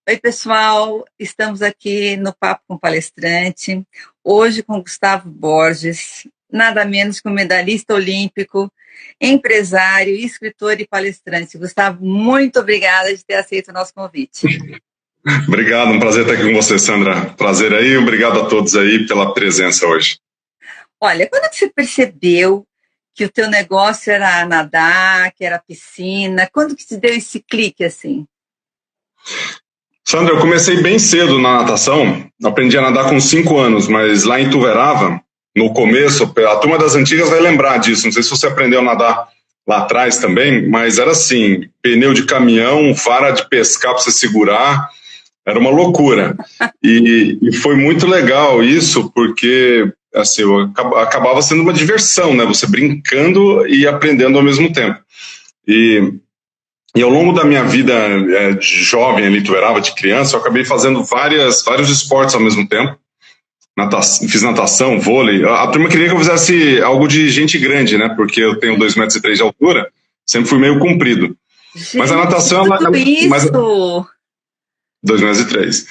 Oi, pessoal. Estamos aqui no Papo com Palestrante, hoje com Gustavo Borges, nada menos que um medalhista olímpico, empresário, escritor e palestrante. Gustavo, muito obrigada de ter aceito o nosso convite. Obrigado, um prazer estar aqui com você, Sandra. Prazer aí, obrigado a todos aí pela presença hoje. Olha, quando que você percebeu que o teu negócio era nadar, que era piscina? Quando que te deu esse clique assim? Sandra, eu comecei bem cedo na natação, aprendi a nadar com 5 anos, mas lá em Ituverava, no começo, a turma das antigas vai lembrar disso, não sei se você aprendeu a nadar lá atrás também, mas era assim, pneu de caminhão, vara de pescar para você segurar, era uma loucura. E foi muito legal isso, porque assim, acabava sendo uma diversão, né? Você brincando e aprendendo ao mesmo tempo. E ao longo da minha vida de jovem, ali, Ituverava, de criança, eu acabei fazendo vários esportes ao mesmo tempo. Fiz natação, vôlei. A turma queria que eu fizesse algo de gente grande, né? Porque eu tenho 2,3 metros de altura, sempre fui meio comprido. Gente, mas a natação... isso! 2,3 metros.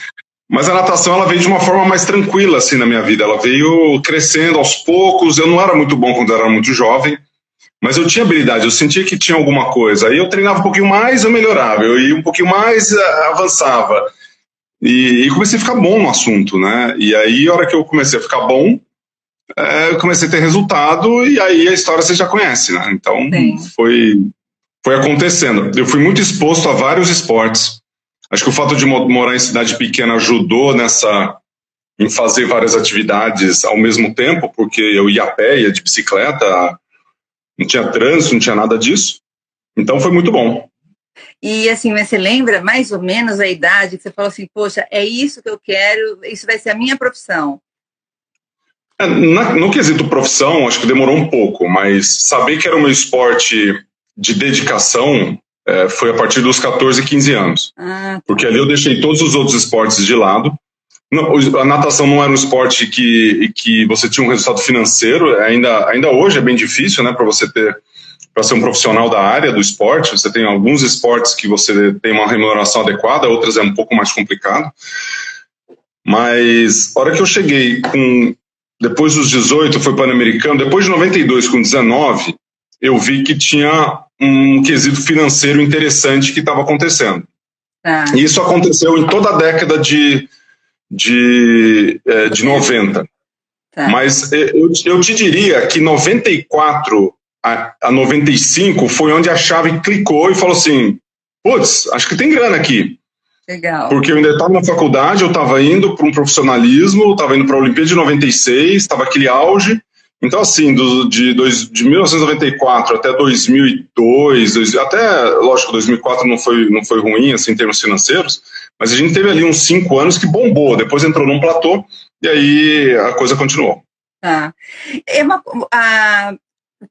Mas a natação, ela veio de uma forma mais tranquila, assim, na minha vida. Ela veio crescendo aos poucos. Eu não era muito bom quando eu era muito jovem. Mas eu tinha habilidade, eu sentia que tinha alguma coisa. Aí eu treinava um pouquinho mais, eu melhorava. Eu ia um pouquinho mais, avançava. E comecei a ficar bom no assunto, né? E aí, a hora que eu comecei a ficar bom, eu comecei a ter resultado, e aí a história você já conhece, né? Então, foi acontecendo. Eu fui muito exposto a vários esportes. Acho que o fato de morar em cidade pequena ajudou em fazer várias atividades ao mesmo tempo, porque eu ia a pé, ia de bicicleta, não tinha trânsito, não tinha nada disso. Então foi muito bom. E assim, você lembra mais ou menos a idade que você falou assim, poxa, é isso que eu quero, isso vai ser a minha profissão? No quesito profissão, acho que demorou um pouco, mas saber que era o meu esporte de dedicação foi a partir dos 14, 15 anos. Porque ali eu deixei todos os outros esportes de lado. A natação não era um esporte que você tinha um resultado financeiro, ainda hoje é bem difícil, né, para ser um profissional da área do esporte. Você tem alguns esportes que você tem uma remuneração adequada, outras é um pouco mais complicado. Mas a hora que eu cheguei, depois dos 18, foi Pan-Americano, depois de 92, com 19, eu vi que tinha um quesito financeiro interessante que estava acontecendo. E isso aconteceu em toda a década de 90. Mas eu te diria que 94 a 95 foi onde a chave clicou e falou assim, putz, acho que tem grana aqui. Legal. Porque eu ainda estava na faculdade, eu estava indo para um profissionalismo, estava indo para a Olimpíada de 96, estava aquele auge. Então, assim, de 1994 até 2002, até, lógico, 2004 não foi ruim, assim, em termos financeiros, mas a gente teve ali uns 5 anos que bombou, depois entrou num platô, e aí a coisa continuou.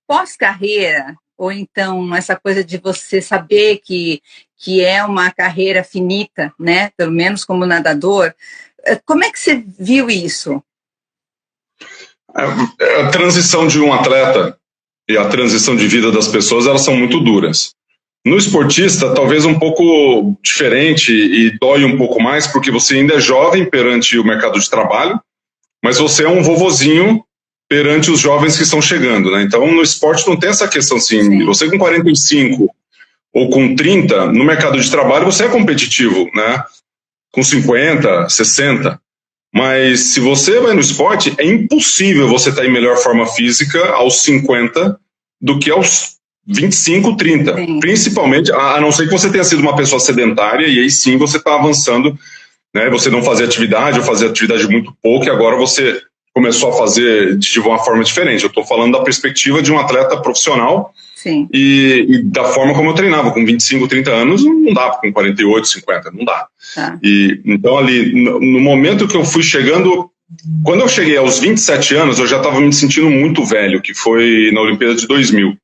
Pós-carreira, ou então essa coisa de você saber que é uma carreira finita, né, pelo menos como nadador, como é que você viu isso? A transição de um atleta e a transição de vida das pessoas, elas são muito duras. No esportista, talvez um pouco diferente e dói um pouco mais, porque você ainda é jovem perante o mercado de trabalho, mas você é um vovozinho perante os jovens que estão chegando, né? Então, no esporte não tem essa questão assim, você com 45 ou com 30, no mercado de trabalho você é competitivo, né? Com 50, 60. Mas se você vai no esporte, é impossível você estar em melhor forma física aos 50 do que aos 25, 30. Sim. Principalmente, a não ser que você tenha sido uma pessoa sedentária, e aí sim você está avançando, né? Você não fazia atividade, ou fazia atividade muito pouco, e agora você começou a fazer de uma forma diferente. Eu estou falando da perspectiva de um atleta profissional. Sim. E da forma como eu treinava, com 25, 30 anos, não dá, com 48, 50, não dá. Então, ali, no momento que eu fui chegando, quando eu cheguei aos 27 anos, eu já estava me sentindo muito velho, que foi na Olimpíada de 2000.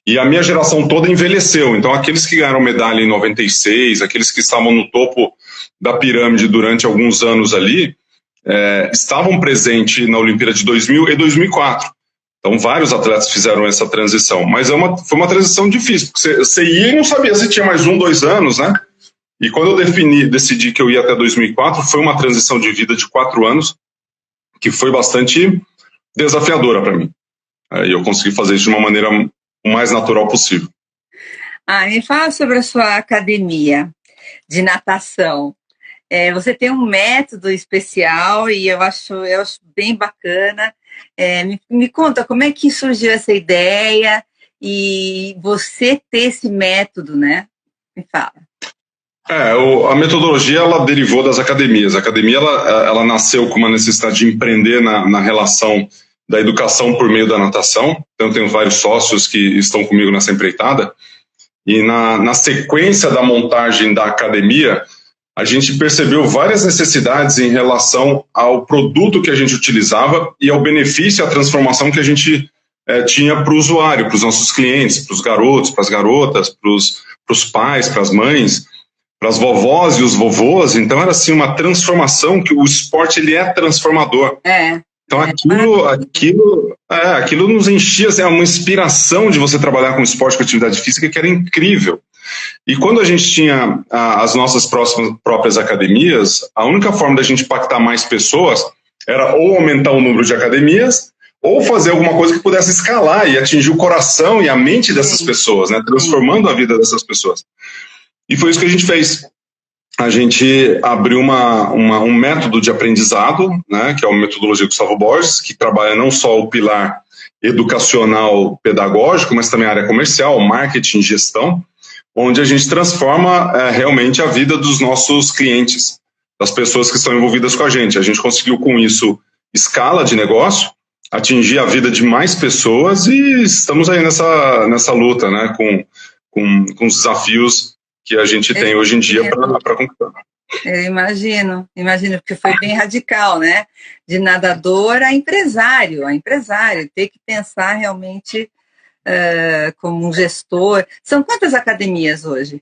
E a minha geração toda envelheceu, então aqueles que ganharam medalha em 96, aqueles que estavam no topo da pirâmide durante alguns anos ali, estavam presentes na Olimpíada de 2000 e 2004. Então, vários atletas fizeram essa transição, mas foi uma transição difícil, porque você ia e não sabia se tinha mais 1, 2 anos, né? E quando eu decidi que eu ia até 2004, foi uma transição de vida de 4 anos, que foi bastante desafiadora para mim. E eu consegui fazer isso de uma maneira o mais natural possível. Me fala sobre a sua academia de natação. Você tem um método especial e eu acho bem bacana. Me conta como é que surgiu essa ideia e você ter esse método, né? Me fala. A metodologia ela derivou das academias. A academia ela nasceu com uma necessidade de empreender na relação da educação por meio da natação. Então, eu tenho vários sócios que estão comigo nessa empreitada. E na sequência da montagem da academia, a gente percebeu várias necessidades em relação ao produto que a gente utilizava e ao benefício e à transformação que a gente tinha para o usuário, para os nossos clientes, para os garotos, para as garotas, para os pais, para as mães, para as vovós e os vovôs. Então era assim uma transformação, que o esporte ele é transformador. Então aquilo nos enchia, assim, uma inspiração de você trabalhar com esporte, com atividade física, que era incrível. E quando a gente tinha as nossas próprias academias, a única forma da gente impactar mais pessoas era ou aumentar o número de academias, ou fazer alguma coisa que pudesse escalar e atingir o coração e a mente dessas pessoas, né, transformando a vida dessas pessoas. E foi isso que a gente fez. A gente abriu um método de aprendizado, né, que é a metodologia Gustavo Borges, que trabalha não só o pilar educacional pedagógico, mas também a área comercial, marketing, gestão, onde a gente transforma realmente a vida dos nossos clientes, das pessoas que estão envolvidas com a gente. A gente conseguiu com isso escala de negócio, atingir a vida de mais pessoas e estamos aí nessa luta, né, com os desafios que a gente tem hoje em dia para conquistar. Eu imagino, porque foi bem radical, né? De nadador a empresário, ter que pensar realmente como um gestor. São quantas academias hoje?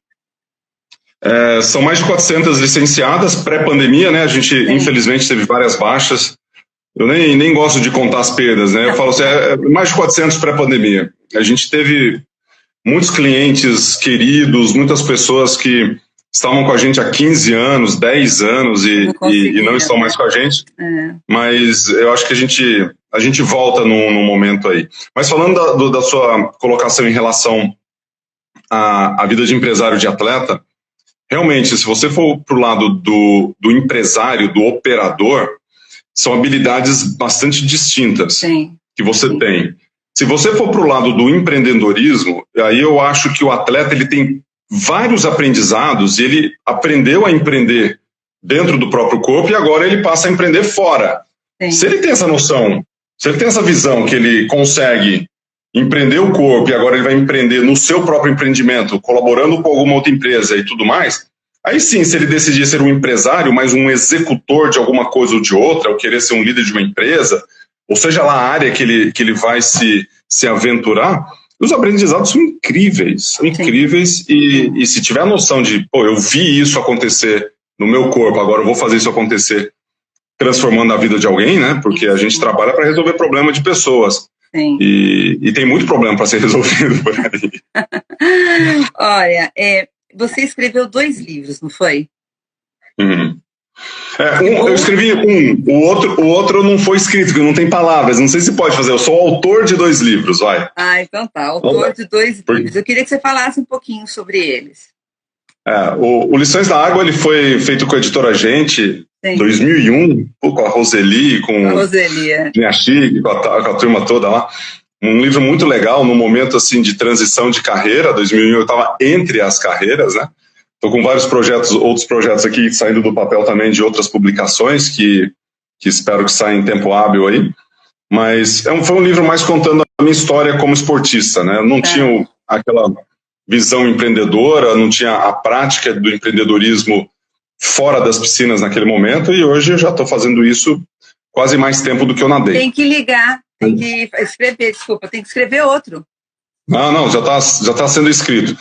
São mais de 400 licenciadas, pré-pandemia, né? A gente, infelizmente, teve várias baixas. Eu nem gosto de contar as perdas, né? Eu falo assim, mais de 400 pré-pandemia. A gente teve muitos clientes queridos, muitas pessoas que estavam com a gente há 15 anos, 10 anos e não estão mais com a gente. Mas eu acho que a gente volta num momento aí. Mas falando da sua colocação em relação à vida de empresário, de atleta, realmente, se você for para o lado do empresário, do operador, são habilidades bastante distintas que você tem. Se você for para o lado do empreendedorismo, aí eu acho que o atleta ele tem vários aprendizados e ele aprendeu a empreender dentro do próprio corpo e agora ele passa a empreender fora. Se ele tem essa noção, se ele tem essa visão que ele consegue empreender o corpo e agora ele vai empreender no seu próprio empreendimento, colaborando com alguma outra empresa e tudo mais, aí sim, se ele decidir ser um empresário, mas um executor de alguma coisa ou de outra, ou querer ser um líder de uma empresa, ou seja lá a área que ele vai se aventurar, os aprendizados são incríveis, e se tiver a noção de, eu vi isso acontecer no meu corpo, agora eu vou fazer isso acontecer transformando a vida de alguém, né? Porque a gente trabalha para resolver problema de pessoas. E tem muito problema para ser resolvido por aí. Olha, você escreveu 2 livros, não foi? Eu escrevi o outro não foi escrito, porque não tem palavras, não sei se pode fazer, eu sou autor de 2 livros, vai. Então tá, autor de 2 livros. Eu queria que você falasse um pouquinho sobre eles. O Lições da Água ele foi feito com a editora Gente, em 2001, com a Roseli, com a Minha Chique, com a turma toda lá. Um livro muito legal, num momento assim de transição de carreira. 2001 eu estava entre as carreiras, né? Estou com vários outros projetos aqui saindo do papel também de outras publicações que espero que saia em tempo hábil aí. Mas foi um livro mais contando a minha história como esportista, né? Eu não tinha aquela visão empreendedora, não tinha a prática do empreendedorismo fora das piscinas naquele momento, e hoje eu já estou fazendo isso quase mais tempo do que eu nadei. Tem que ligar, tem que escrever outro. Não, já tá sendo escrito.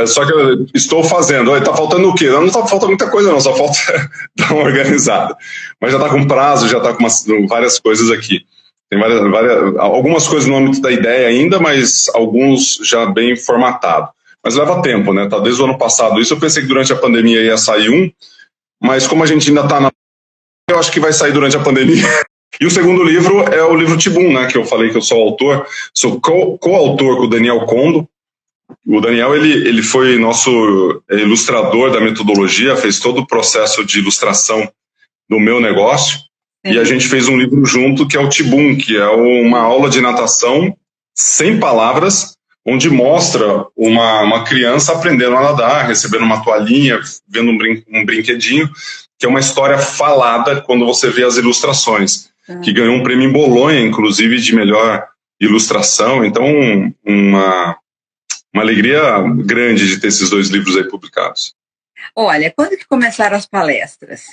Só que eu estou fazendo. Tá faltando o quê? Não tá faltando muita coisa, não, só falta dar uma organizada. Mas já tá com prazo, já tá com várias coisas aqui. Tem algumas coisas no âmbito da ideia ainda, mas alguns já bem formatado. mas leva tempo, né? Tá desde o ano passado. Isso eu pensei que durante a pandemia ia sair um, mas como a gente ainda tá eu acho que vai sair durante a pandemia. E o segundo livro é o livro Tibum, né? Que eu falei que eu sou autor, sou coautor com o Daniel Condo. O Daniel, ele foi nosso ilustrador da metodologia, fez todo o processo de ilustração do meu negócio. E a gente fez um livro junto que é o Tibum, que é uma aula de natação sem palavras, onde mostra uma criança aprendendo a nadar, recebendo uma toalhinha, vendo um brinquedinho, que é uma história falada quando você vê as ilustrações, que ganhou um prêmio em Bolonha, inclusive, de melhor ilustração. Então, uma alegria grande de ter esses 2 livros aí publicados. Olha, quando que começaram as palestras?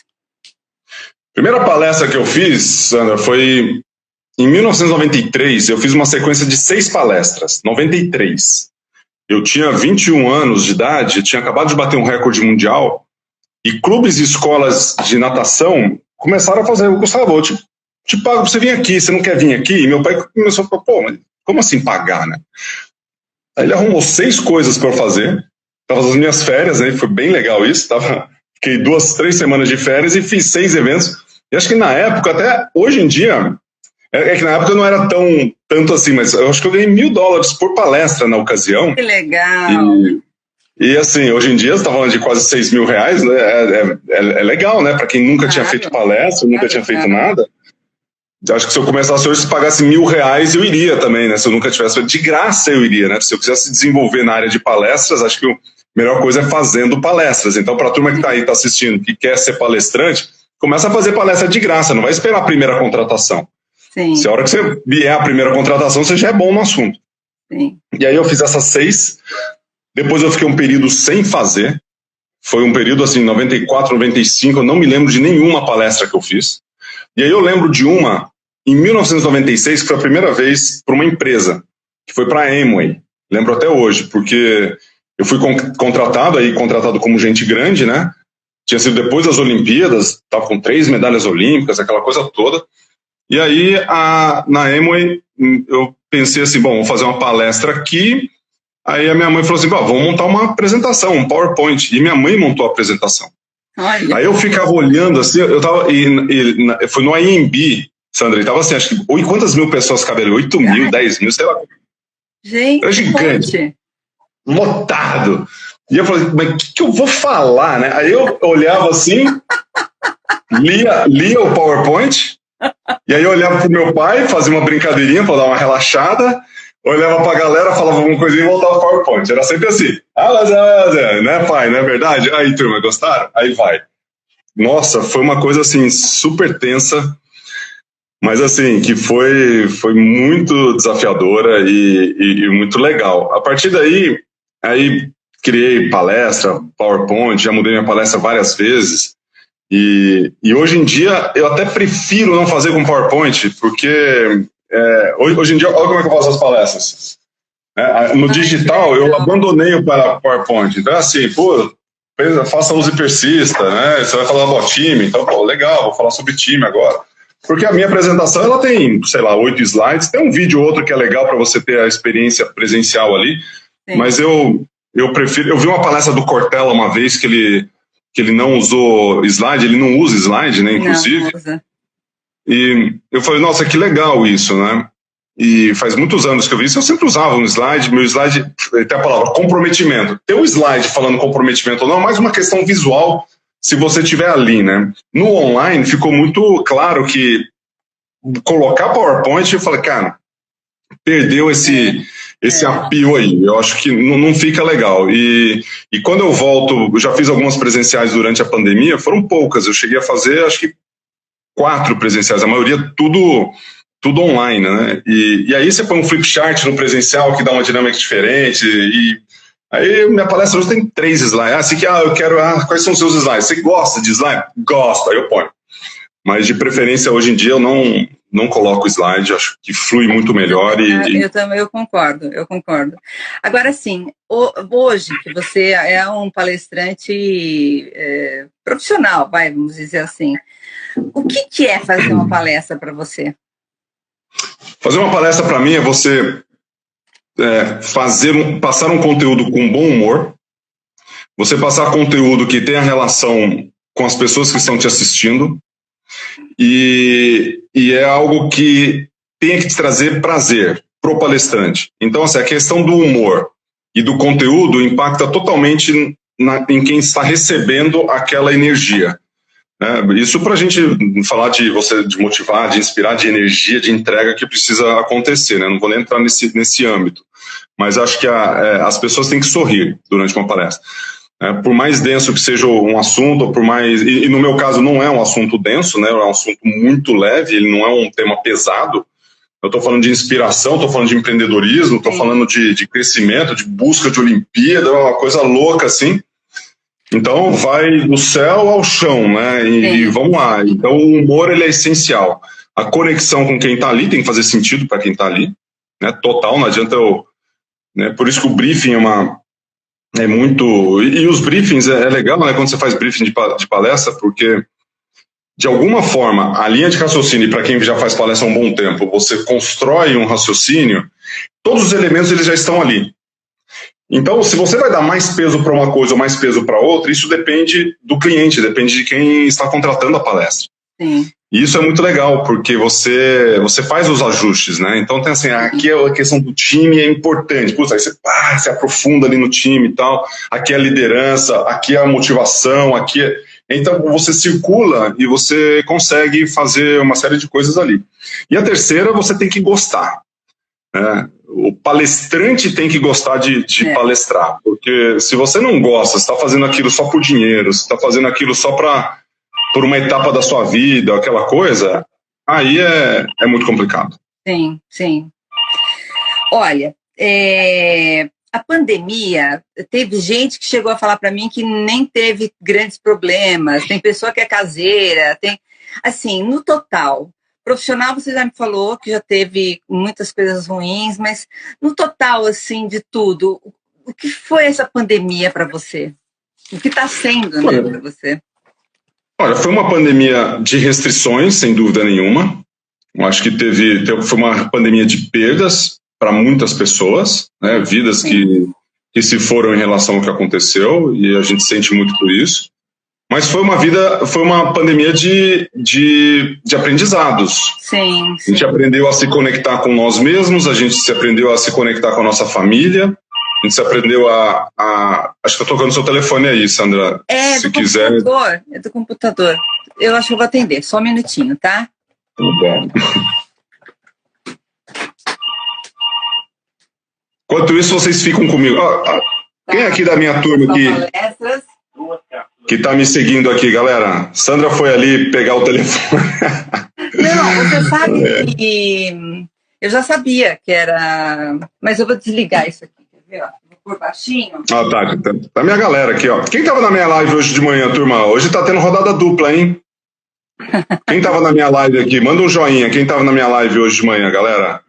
Primeira palestra que eu fiz, Sandra, foi em 1993. Eu fiz uma sequência de 6 palestras, 93. Eu tinha 21 anos de idade, tinha acabado de bater um recorde mundial, e clubes e escolas de natação começaram a fazer, Gustavo, eu te pago pra você vir aqui, você não quer vir aqui? E meu pai começou a falar, pô, mas como assim pagar, né? Aí ele arrumou 6 coisas para eu fazer, tava nas minhas férias, né? Foi bem legal isso, fiquei 2, 3 semanas de férias e fiz 6 eventos. E acho que na época, até hoje em dia, é que na época não era tanto assim, mas eu acho que eu ganhei $1.000 por palestra na ocasião. Que legal! E assim, hoje em dia, você está falando de quase R$6.000, né? É legal, né? Para quem nunca tinha feito palestra, nunca tinha feito nada. Acho que se eu começasse hoje, se pagasse R$1.000, eu iria também, né? Se eu nunca tivesse feito, de graça eu iria, né? Se eu quisesse desenvolver na área de palestras, acho que a melhor coisa é fazendo palestras. Então, para a turma que está aí, está assistindo, que quer ser palestrante, começa a fazer palestra de graça, não vai esperar a primeira contratação. Sim. Se a hora que você vier a primeira contratação, você já é bom no assunto. Sim. E aí eu fiz essas 6, depois eu fiquei um período sem fazer, foi um período assim, 94, 95, eu não me lembro de nenhuma palestra que eu fiz. E aí eu lembro de uma, em 1996, que foi a primeira vez para uma empresa, que foi para a Amway. Lembro até hoje, porque eu fui contratado como gente grande, né? Tinha sido depois das Olimpíadas, estava com 3 medalhas olímpicas, aquela coisa toda. E aí, na Amway, eu pensei assim, bom, vou fazer uma palestra aqui. Aí a minha mãe falou assim, vamos montar uma apresentação, um PowerPoint. E minha mãe montou a apresentação. Olha. Aí eu ficava olhando assim, eu tava, foi no IMB, Sandra, e tava assim, acho que, quantas mil pessoas caberam? 8.000, 10.000, sei lá. Gente, era gigante. Lotado. E eu falei, mas o que eu vou falar, né? Aí eu olhava assim, lia o PowerPoint, e aí eu olhava pro meu pai, fazia uma brincadeirinha para dar uma relaxada, olhava pra galera, falava alguma coisinha e voltava ao PowerPoint. Era sempre assim. Né, pai? Não é verdade? Aí, turma, gostaram? Aí vai. Nossa, foi uma coisa assim, super tensa, mas assim, que foi muito desafiadora e muito legal. A partir daí, aí criei palestra, PowerPoint, já mudei minha palestra várias vezes. E hoje em dia, eu até prefiro não fazer com PowerPoint, porque hoje em dia, olha como é que eu faço as palestras. No digital, eu abandonei o PowerPoint. Então, assim, faça uso e persista, né? Você vai falar do time, então, legal, vou falar sobre time agora. Porque a minha apresentação, ela tem, sei lá, 8 slides, tem um vídeo ou outro que é legal para você ter a experiência presencial ali, sim. Mas eu prefiro... Eu vi uma palestra do Cortella uma vez que ele não usou slide, ele não usa slide, né, inclusive. Não usa. E eu falei, nossa, que legal isso, né? E faz muitos anos que eu vi isso, eu sempre usava um slide, meu slide, tem a palavra comprometimento. Ter um slide falando comprometimento ou não é mais uma questão visual, se você estiver ali, né? No online ficou muito claro que colocar PowerPoint, eu falei, cara, perdeu esse apio aí, eu acho que não fica legal. E quando eu volto, eu já fiz algumas presenciais durante a pandemia, foram poucas, eu cheguei a fazer, acho que 4 presenciais, a maioria tudo online, né? E aí você põe um flip chart no presencial que dá uma dinâmica diferente, e aí minha palestra hoje tem 3 slides. Eu quero, quais são os seus slides? Você gosta de slide? Gosto, aí eu ponho. Mas de preferência hoje em dia eu não coloco slide, acho que flui muito melhor. Eu concordo. Agora sim, hoje que você é um palestrante profissional, vamos dizer assim, o que é fazer uma palestra para você? Fazer uma palestra para mim é você passar um conteúdo com bom humor, você passar conteúdo que tenha relação com as pessoas que estão te assistindo, e é algo que tem que te trazer prazer pro palestrante. Então, assim, a questão do humor e do conteúdo impacta totalmente em quem está recebendo aquela energia. Isso para a gente falar de motivar, de inspirar, de energia, de entrega que precisa acontecer, né? Não vou nem entrar nesse âmbito, mas acho que as pessoas têm que sorrir durante uma palestra. Por mais denso que seja um assunto, e no meu caso não é um assunto denso, né? É um assunto muito leve, ele não é um tema pesado. Eu estou falando de inspiração, estou falando de empreendedorismo, estou falando de crescimento, de busca de Olimpíada, uma coisa louca assim. Então vai do céu ao chão, né? E vamos lá. Então o humor ele é essencial. A conexão com quem está ali tem que fazer sentido para quem está ali, né? Total, não adianta né? Por isso que o briefing é muito. E os briefings é legal, né? Quando você faz briefing de palestra, porque de alguma forma a linha de raciocínio, para quem já faz palestra há um bom tempo, você constrói um raciocínio, todos os elementos eles já estão ali. Então, se você vai dar mais peso para uma coisa ou mais peso para outra, isso depende do cliente, depende de quem está contratando a palestra. Sim. E isso é muito legal, porque você faz os ajustes, né? Então, tem assim, aqui a questão do time é importante. Putz, aí você aprofunda ali no time e tal. Aqui é a liderança, aqui é a motivação, aqui é... Então, você circula e você consegue fazer uma série de coisas ali. E a terceira, você tem que gostar, né? O palestrante tem que gostar de palestrar, porque se você não gosta, você está fazendo aquilo só por dinheiro, você está fazendo aquilo só por uma etapa da sua vida, aquela coisa, aí é muito complicado. Sim, sim. Olha, a pandemia, teve gente que chegou a falar para mim que nem teve grandes problemas, tem pessoa que é caseira, assim, no total... Profissional, você já me falou que já teve muitas coisas ruins, mas no total, assim, de tudo, o que foi essa pandemia para você? O que está sendo, né, para você? Olha, foi uma pandemia de restrições, sem dúvida nenhuma. Eu acho que foi uma pandemia de perdas para muitas pessoas, né, vidas que se foram em relação ao que aconteceu, e a gente sente muito por isso. Mas foi uma pandemia de aprendizados. Sim. A gente aprendeu a se conectar com nós mesmos, a gente se aprendeu a se conectar com a nossa família, a gente se aprendeu acho que eu estou tocando seu telefone aí, Sandra. Se quiser. É do computador. Eu acho que eu vou atender, só um minutinho, tá? Tá bom. Enquanto isso, vocês ficam comigo. Quem aqui da minha turma que está me seguindo aqui, galera? Sandra foi ali pegar o telefone. Não, você sabe que eu já sabia que era... Mas eu vou desligar isso aqui, quer ver? Vou pôr baixinho. Tá. Tá minha galera aqui, ó. Quem estava na minha live hoje de manhã, turma? Hoje tá tendo rodada dupla, hein? Quem estava na minha live aqui? Manda um joinha. Quem estava na minha live hoje de manhã, galera?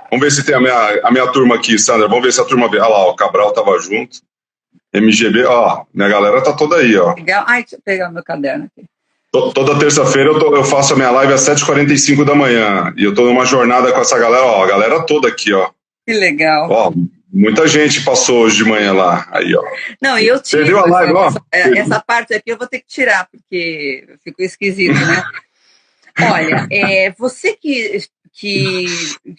Vamos ver se tem a minha turma aqui, Sandra. Vamos ver se a turma vê. Olha lá, o Cabral estava junto. MGB, ó, minha galera tá toda aí, ó. Legal. Ai, deixa eu pegar o meu caderno aqui. Toda terça-feira eu faço a minha live às 7h45 da manhã. E eu tô numa jornada com essa galera, ó, a galera toda aqui, ó. Que legal. Ó, muita gente passou hoje de manhã lá, aí, ó. Não, e eu tiro. Você viu a live, ó? Essa parte aqui eu vou ter que tirar, porque ficou esquisito, né? Olha, você que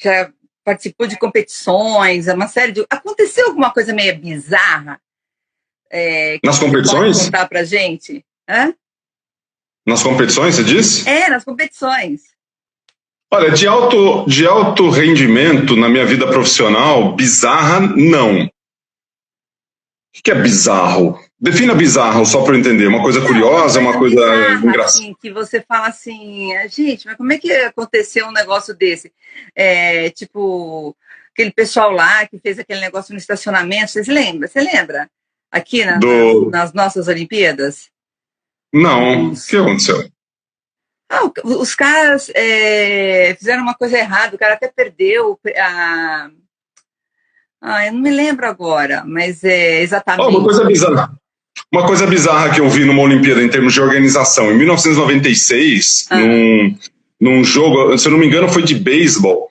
já participou de competições, uma série de... Aconteceu alguma coisa meio bizarra? Nas competições? Pode contar pra gente? Hã? Nas competições, você disse? Nas competições. Olha, de alto rendimento na minha vida profissional, bizarra, não. O que é bizarro? Defina bizarro, só para eu entender. Uma coisa curiosa, uma coisa engraçada. Assim, que você fala assim, gente, mas como é que aconteceu um negócio desse? Tipo, aquele pessoal lá que fez aquele negócio no estacionamento, você lembra? Aqui nas nossas Olimpíadas? Não, o que aconteceu? Os caras fizeram uma coisa errada, o cara até perdeu eu não me lembro agora, mas exatamente... Uma coisa bizarra que eu vi numa Olimpíada em termos de organização, em 1996, num jogo, se eu não me engano, foi de beisebol,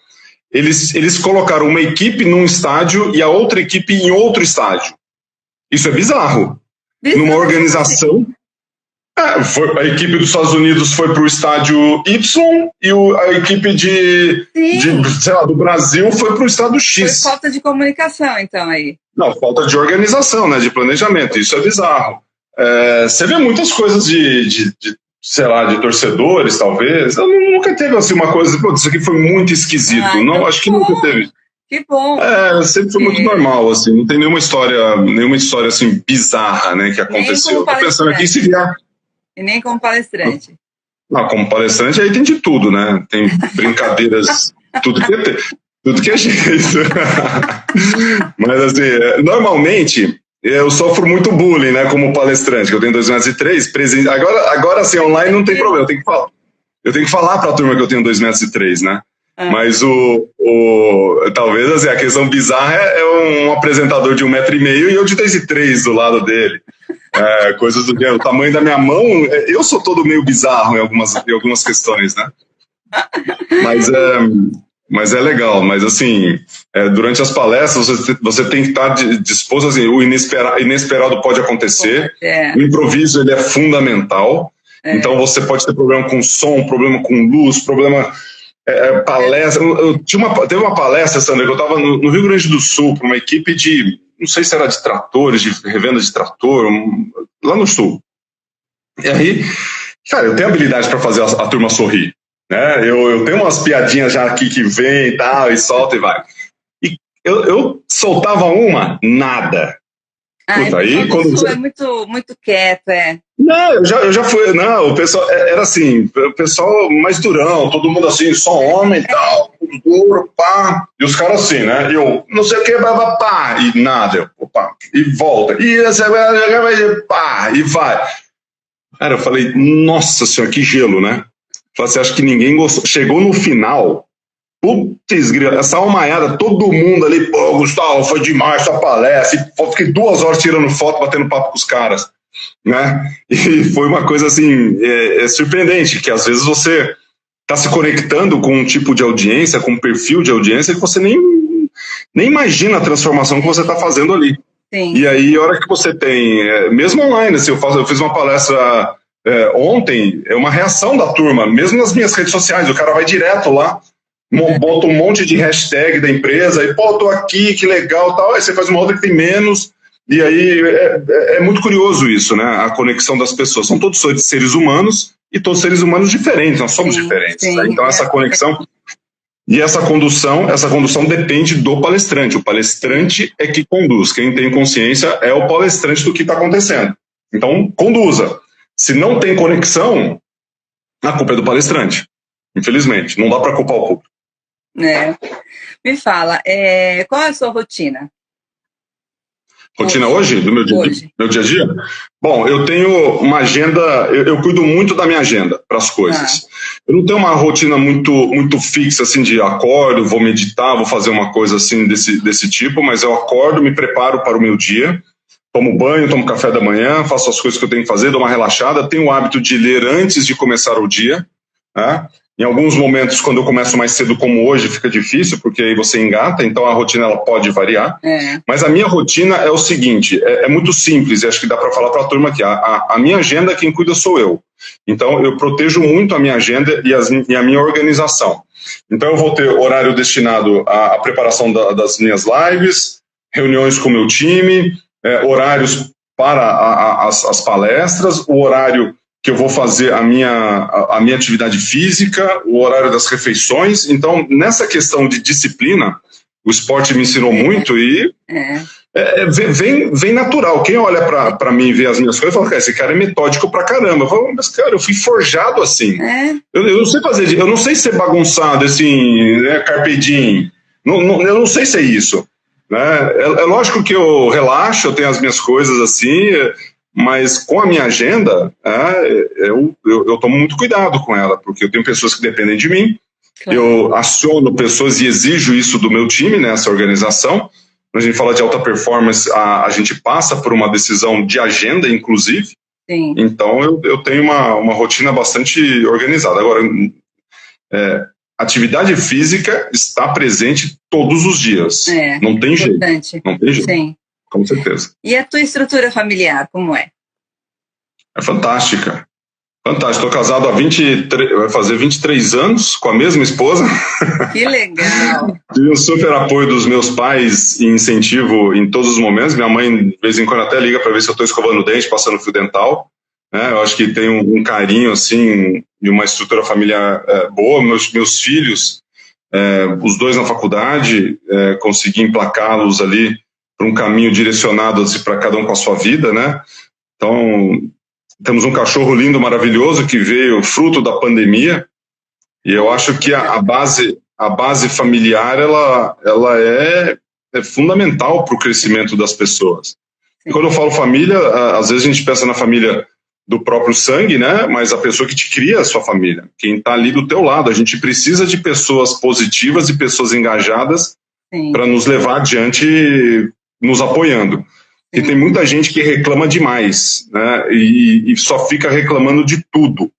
eles colocaram uma equipe num estádio e a outra equipe em outro estádio. Isso é bizarro. Numa organização... a equipe dos Estados Unidos foi para o estádio Y e a equipe sei lá, do Brasil foi para o estádio X. Foi falta de comunicação, então, aí. Não, falta de organização, né, de planejamento. Isso é bizarro. Você vê muitas coisas sei lá, de torcedores, talvez. Eu nunca teve assim uma coisa, pô, isso aqui foi muito esquisito. Não, acho que nunca teve. Que bom. Sempre foi muito normal, assim. Não tem nenhuma história assim bizarra, né, que aconteceu. Eu tô pensando aqui se vier. E nem como palestrante. Não, como palestrante aí tem de tudo, né? Tem brincadeiras, tudo que é jeito. Mas assim, normalmente eu sofro muito bullying, né, como palestrante, que eu tenho 2,3 m. Agora assim, online não tem problema, eu tenho que falar para a turma que eu tenho 2,3 m, né? Mas talvez assim, a questão bizarra é um apresentador de 1,5 m e eu de 2,3 m do lado dele. Coisas do o tamanho da minha mão, eu sou todo meio bizarro em algumas questões, né? Mas é legal, mas assim, durante as palestras você tem que estar disposto, assim, o inesperado pode acontecer, o improviso ele é fundamental, então você pode ter problema com som, problema com luz, problema... palestra, teve uma palestra, Sandra, que eu estava no Rio Grande do Sul, para uma equipe de, não sei se era de tratores, de revenda de trator, lá no Sul. E aí, cara, eu tenho habilidade para fazer a turma sorrir, né? Eu tenho umas piadinhas já aqui que vem e tal, e solta e vai. E eu soltava nada. Aí, quando é muito, muito quieto, Não, eu já fui. Não, o pessoal era assim, o pessoal mais durão, todo mundo assim, só homem e tal, duro, pá. E os caras assim, né? E eu, não sei o que, pá, e nada, pá, e volta. E pá, e vai. Cara, eu falei, nossa senhora, que gelo, né? Falei assim, acho que ninguém gostou. Chegou no final. Putz, essa almaiada, todo mundo ali, pô, Gustavo, foi demais sua palestra. E fiquei 2 horas tirando foto, batendo papo com os caras, né? E foi uma coisa assim, surpreendente, que às vezes você está se conectando com um tipo de audiência, com um perfil de audiência que você nem imagina a transformação que você está fazendo ali. Sim. E aí, a hora que você tem, mesmo online, assim, eu fiz uma palestra ontem, é uma reação da turma, mesmo nas minhas redes sociais, o cara vai direto lá, bota um monte de hashtag da empresa, e pô, tô aqui, que legal, tal, aí você faz uma outra que tem menos, e aí é muito curioso isso, né, a conexão das pessoas, são todos seres humanos, e todos seres humanos diferentes, nós somos diferentes, né? Então essa conexão, e essa condução depende do palestrante, o palestrante é que conduz, quem tem consciência é o palestrante do que está acontecendo, então conduza, se não tem conexão, a culpa é do palestrante, infelizmente, não dá para culpar o público. Me fala, qual é a sua rotina? Rotina hoje? Do meu dia a dia? Bom, eu tenho uma agenda, eu cuido muito da minha agenda para as coisas. Eu não tenho uma rotina muito fixa, assim, de acordo, vou meditar, vou fazer uma coisa assim desse tipo, mas eu acordo, me preparo para o meu dia, tomo banho, tomo café da manhã, faço as coisas que eu tenho que fazer, dou uma relaxada, tenho o hábito de ler antes de começar o dia, né? Em alguns momentos, quando eu começo mais cedo, como hoje, fica difícil, porque aí você engata, então a rotina ela pode variar. Mas a minha rotina é o seguinte, é muito simples, e acho que dá para falar para a turma aqui. A minha agenda, quem cuida sou eu. Então, eu protejo muito a minha agenda e a minha organização. Então, eu vou ter horário destinado à preparação das minhas lives, reuniões com o meu time, horários para as palestras, o horário que eu vou fazer a minha atividade física, o horário das refeições. Então, nessa questão de disciplina, o esporte me ensinou muito e vem natural. Quem olha para mim e vê as minhas coisas, fala, cara, esse cara é metódico pra caramba. Eu falo, mas cara, eu fui forjado assim. Eu não sei fazer, eu não sei ser bagunçado, assim, carpe diem. Eu não sei ser isso. Né? É lógico que eu relaxo, eu tenho as minhas coisas assim, mas com a minha agenda, eu tomo muito cuidado com ela, porque eu tenho pessoas que dependem de mim, eu aciono pessoas e exijo isso do meu time, nessa organização. Quando a gente fala de alta performance, a gente passa por uma decisão de agenda, inclusive. Sim. Então eu tenho uma rotina bastante organizada. Agora, atividade física está presente todos os dias. Não tem jeito. Não tem jeito. Sim. Com certeza. E a tua estrutura familiar, como é? É fantástica. Fantástico. Estou casado há vai fazer 23 anos com a mesma esposa. Que legal. Tive um super apoio dos meus pais e incentivo em todos os momentos. Minha mãe, de vez em quando, até liga para ver se eu estou escovando o dente, passando fio dental. Eu acho que tem um carinho, assim, e uma estrutura familiar boa. Meus filhos, os dois na faculdade, consegui emplacá-los ali para um caminho direcionado assim, para cada um com a sua vida, né? Então, temos um cachorro lindo, maravilhoso, que veio fruto da pandemia, e eu acho que a base familiar, ela é fundamental para o crescimento das pessoas. E quando eu falo família, às vezes a gente pensa na família do próprio sangue, né? Mas a pessoa que te cria é a sua família, quem está ali do teu lado. A gente precisa de pessoas positivas e pessoas engajadas para nos levar adiante, nos apoiando. E tem muita gente que reclama demais, né? E só fica reclamando de tudo.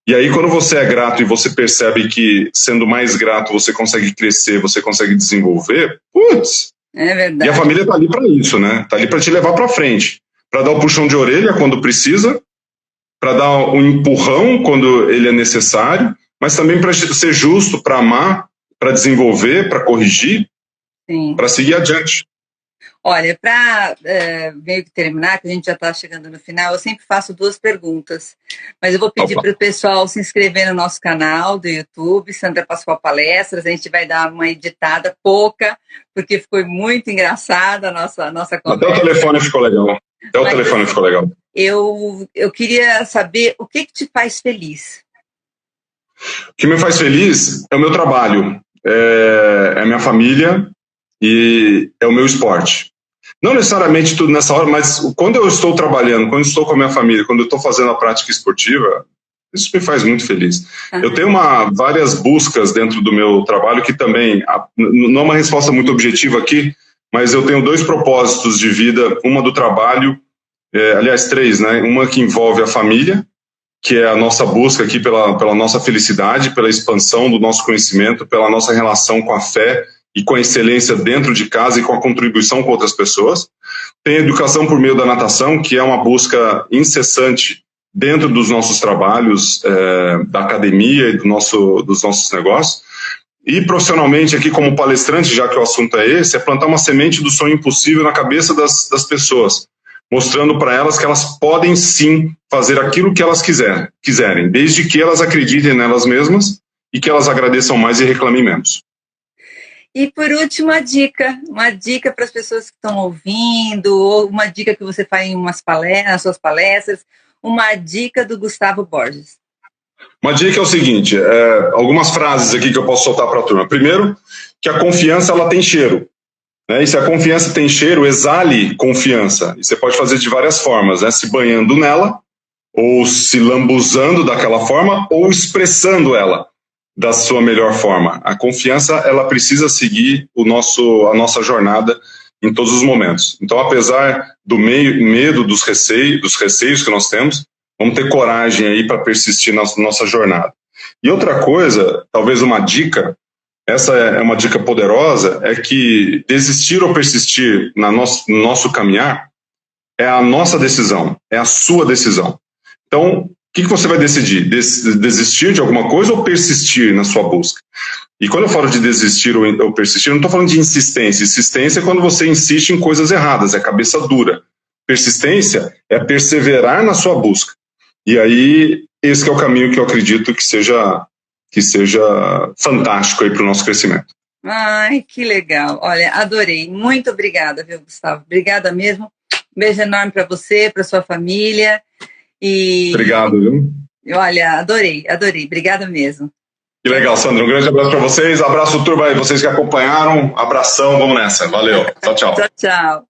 E aí, quando você é grato e você percebe que, sendo mais grato, você consegue crescer, você consegue desenvolver, putz! É verdade. E a família está ali para isso, né? Está ali para te levar para frente. Para dar o puxão de orelha quando precisa, para dar um empurrão quando ele é necessário, mas também para ser justo, para amar, para desenvolver, para corrigir, para seguir adiante. Olha, para meio que terminar, que a gente já está chegando no final, eu sempre faço 2 perguntas, mas eu vou pedir para o pessoal se inscrever no nosso canal do YouTube, Sandra Pascoal Palestras. A gente vai dar uma editada pouca, porque ficou muito engraçada a nossa conversa. Até o telefone ficou legal. Eu queria saber o que te faz feliz. O que me faz feliz é o meu trabalho, é a minha família e é o meu esporte. Não necessariamente tudo nessa hora, mas quando eu estou trabalhando, quando eu estou com a minha família, quando eu estou fazendo a prática esportiva, isso me faz muito feliz. Eu tenho várias buscas dentro do meu trabalho que também, não é uma resposta muito objetiva aqui, mas eu tenho 2 propósitos de vida, uma do trabalho, aliás 3, né? Uma que envolve a família, que é a nossa busca aqui pela nossa felicidade, pela expansão do nosso conhecimento, pela nossa relação com a fé e com a excelência dentro de casa e com a contribuição com outras pessoas. Tem a educação por meio da natação, que é uma busca incessante dentro dos nossos trabalhos, da academia e dos nossos negócios. E profissionalmente aqui como palestrante, já que o assunto é esse, é plantar uma semente do sonho impossível na cabeça das pessoas, mostrando para elas que elas podem sim fazer aquilo que elas quiserem, desde que elas acreditem nelas mesmas e que elas agradeçam mais e reclamem menos. E por último, uma dica para as pessoas que estão ouvindo, ou uma dica que você faz nas suas palestras, uma dica do Gustavo Borges. Uma dica é o seguinte, algumas frases aqui que eu posso soltar para a turma. Primeiro, que a confiança ela tem cheiro. Né? E se a confiança tem cheiro, exale confiança. E você pode fazer de várias formas, né? Se banhando nela, ou se lambuzando daquela forma, ou expressando ela da sua melhor forma. A confiança, ela precisa seguir a nossa jornada em todos os momentos. Então, apesar do medo, dos receios que nós temos, vamos ter coragem aí para persistir na nossa jornada. E outra coisa, talvez uma dica, essa é uma dica poderosa, é que desistir ou persistir no nosso caminhar é a nossa decisão, é a sua decisão. Então, o que você vai decidir? Desistir de alguma coisa ou persistir na sua busca? E quando eu falo de desistir ou persistir, eu não estou falando de insistência. Insistência é quando você insiste em coisas erradas, é cabeça dura. Persistência é perseverar na sua busca. E aí, esse que é o caminho que eu acredito que seja fantástico aí para o nosso crescimento. Ai, que legal. Olha, adorei. Muito obrigada, viu, Gustavo? Obrigada mesmo. Um beijo enorme para você, para sua família. Obrigado, viu? Olha, adorei. Obrigada mesmo. Que legal, Sandra. Um grande abraço para vocês. Abraço, turma aí, vocês que acompanharam. Abração, vamos nessa. Valeu. Tchau, tchau. Tchau, tchau.